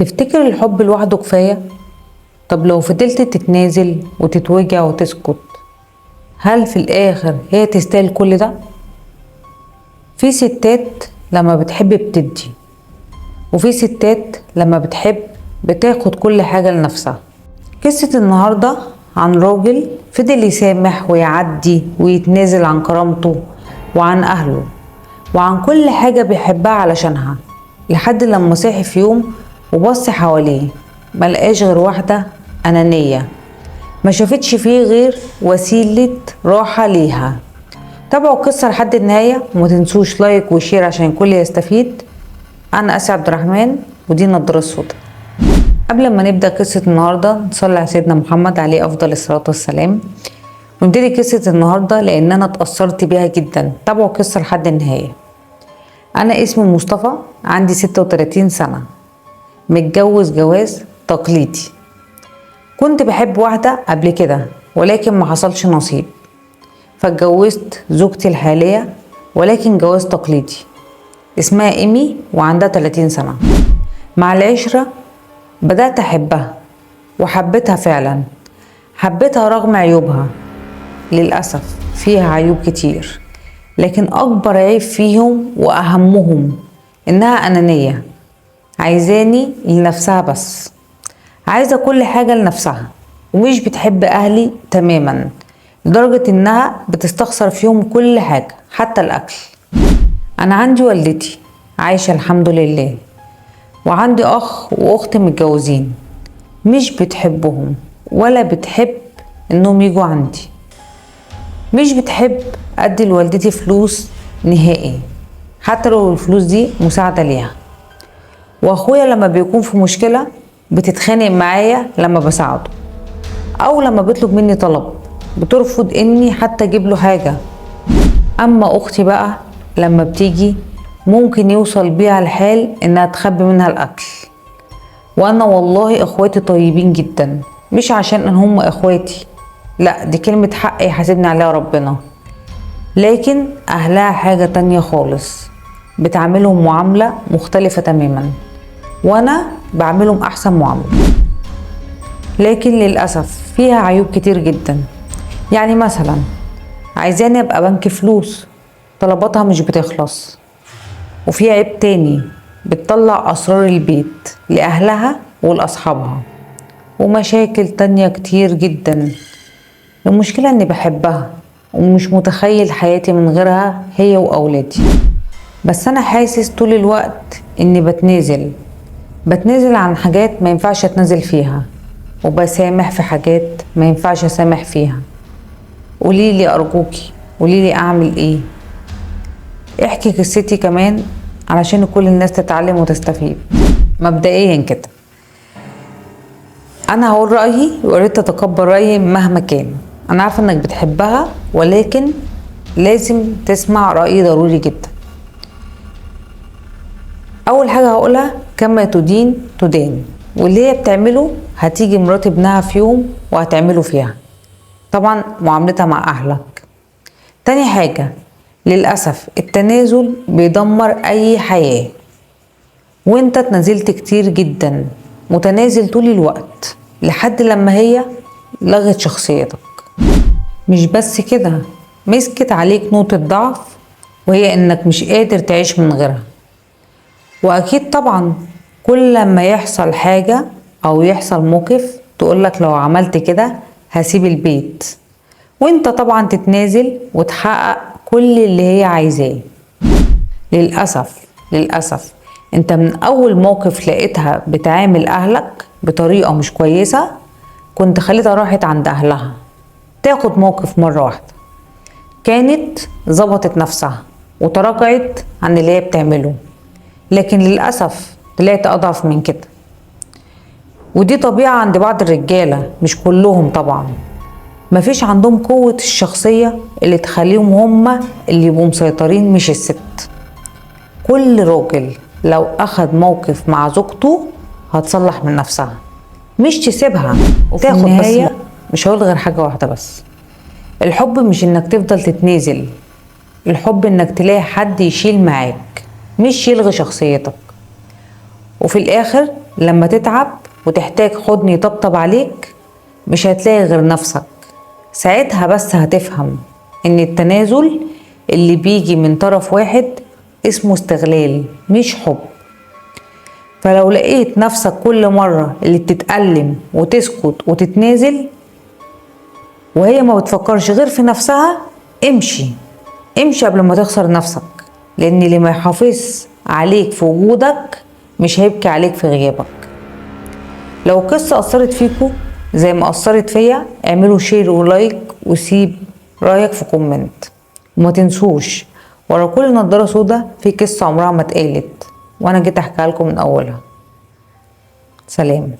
تفتكر الحب لوحده كفاية؟ طب لو فضلت تتنازل وتتوجع وتسكت، هل في الآخر هي تستاهل كل ده؟ في ستات لما بتحب بتدي، وفي ستات لما بتحب بتاخد كل حاجة لنفسها. قصة النهاردة عن راجل فضل يسامح ويعدي ويتنازل عن كرامته وعن أهله وعن كل حاجة بيحبها علشانها، لحد لما صحي في يوم وبص حواليه ملقاش غير واحدة أنانية ما شافتش فيه غير وسيلة راحة ليها. تابعوا القصة لحد النهاية وما تنسوش لايك وشير عشان الكل يستفيد. أنا آسيا عبد الرحمن ودي النضارة السوداء. قبل ما نبدأ قصة النهاردة نصلي على سيدنا محمد عليه أفضل الصلاة والسلام ونبتدي قصة النهاردة لأن أنا اتأثرت بيها جدا. تابعوا القصة لحد النهاية. أنا اسمي مصطفى، عندي 36 سنة، متجوز جواز تقليدي. كنت بحب واحدة قبل كده ولكن ما حصلش نصيب، فاتجوزت زوجتي الحالية ولكن جواز تقليدي. اسمها إيمي وعندها 30 سنة. مع العشرة بدأت أحبها وحبيتها فعلا، حبيتها رغم عيوبها. للأسف فيها عيوب كتير، لكن أكبر عيب فيهم وأهمهم إنها أنانية، عايزاني لنفسها بس، عايزة كل حاجة لنفسها ومش بتحب أهلي تماما، لدرجة إنها بتستخسر فيهم كل حاجة حتى الأكل. أنا عندي والدتي عايشة الحمد لله، وعندي أخ وأخت متجوزين، مش بتحبهم ولا بتحب إنهم يجوا عندي، مش بتحب أدي لوالدتي فلوس نهائي حتى لو الفلوس دي مساعدة ليها. وأخويا لما بيكون في مشكلة بتتخانق معايا لما بساعده، أو لما بيطلب مني طلب بترفض إني حتى أجيب له حاجة. أما أختي بقى لما بتيجي ممكن يوصل بيها الحال إنها تخبي منها الأكل. وأنا والله إخواتي طيبين جدا، مش عشان إن هم إخواتي، لا، دي كلمة حق يحاسبني عليها ربنا، لكن أهلها حاجة تانية خالص، بتعاملهم معاملة مختلفة تماما، وأنا بعملهم أحسن معاملة. لكن للأسف فيها عيوب كتير جدا. يعني مثلا عايزاني أبقى بنك فلوس، طلباتها مش بتخلص. وفي عيب تاني، بتطلع أسرار البيت لأهلها ولأصحابها. ومشاكل تانية كتير جدا. المشكلة إني بحبها ومش متخيل حياتي من غيرها هي وأولادي، بس أنا حاسس طول الوقت إني بتنازل عن حاجات ما ينفعش أتنازل فيها، وبسامح في حاجات ما ينفعش أسامح فيها. قوليلي أرجوكي، قوليلي أعمل إيه؟ احكي قصتي كمان علشان كل الناس تتعلم وتستفيد. مبدئيا كده أنا هقول رأيي وقررت أتقبل رأيي مهما كان. أنا عارفة إنك بتحبها ولكن لازم تسمع رأيي، ضروري جدا. أول حاجة هقولها، كما تدين تدان، واللي هي بتعمله هتيجي مرات ابنها في يوم وهتعمله فيها. طبعا معاملتها مع أهلك. تاني حاجة، للأسف التنازل بيدمر أي حياة، وانت اتنازلت كتير جدا، متنازل طول الوقت لحد لما هي لغت شخصيتك. مش بس كده، مسكت عليك نقطة ضعف وهي انك مش قادر تعيش من غيرها. واكيد طبعا كل لما يحصل حاجة او يحصل موقف تقولك لو عملت كده هسيب البيت، وانت طبعا تتنازل وتحقق كل اللي هي عايزاه. للأسف انت من اول موقف لقيتها بتعامل اهلك بطريقة مش كويسة كنت خليتها راحت عند اهلها تاخد موقف مرة واحدة، كانت ظبطت نفسها وتراجعت عن اللي هي بتعمله، لكن للأسف طلعت أضعف من كده. ودي طبيعة عند بعض الرجالة، مش كلهم طبعا. مفيش عندهم قوة الشخصية اللي تخليهم هما اللي يبقوا مسيطرين، مش الست. كل راجل لو أخد موقف مع زوجته هتصلح من نفسها، مش تسيبها وتاخد. بس مش هقول غير حاجة واحدة بس، الحب مش انك تفضل تتنازل، الحب انك تلاقي حد يشيل معاك مش يلغي شخصيتك. وفي الاخر لما تتعب وتحتاج حضن يطبطب عليك مش هتلاقي غير نفسك. ساعتها بس هتفهم ان التنازل اللي بيجي من طرف واحد اسمه استغلال مش حب. فلو لقيت نفسك كل مرة اللي بتتألم وتسكت وتتنازل وهي ما بتفكرش غير في نفسها، امشي قبل ما تخسر نفسك، لان اللي ما يحافظ عليك في وجودك مش هيبكي عليك في غيابك. لو القصة أثرت فيكو زي ما أثرت فيا اعملوا شير ولايك وسيب رأيك في كومنت. وما تنسوش ورا كل نضارة سودا في قصة عمرها ما اتقالت، وانا جيت احكيها لكم من اولها. سلام.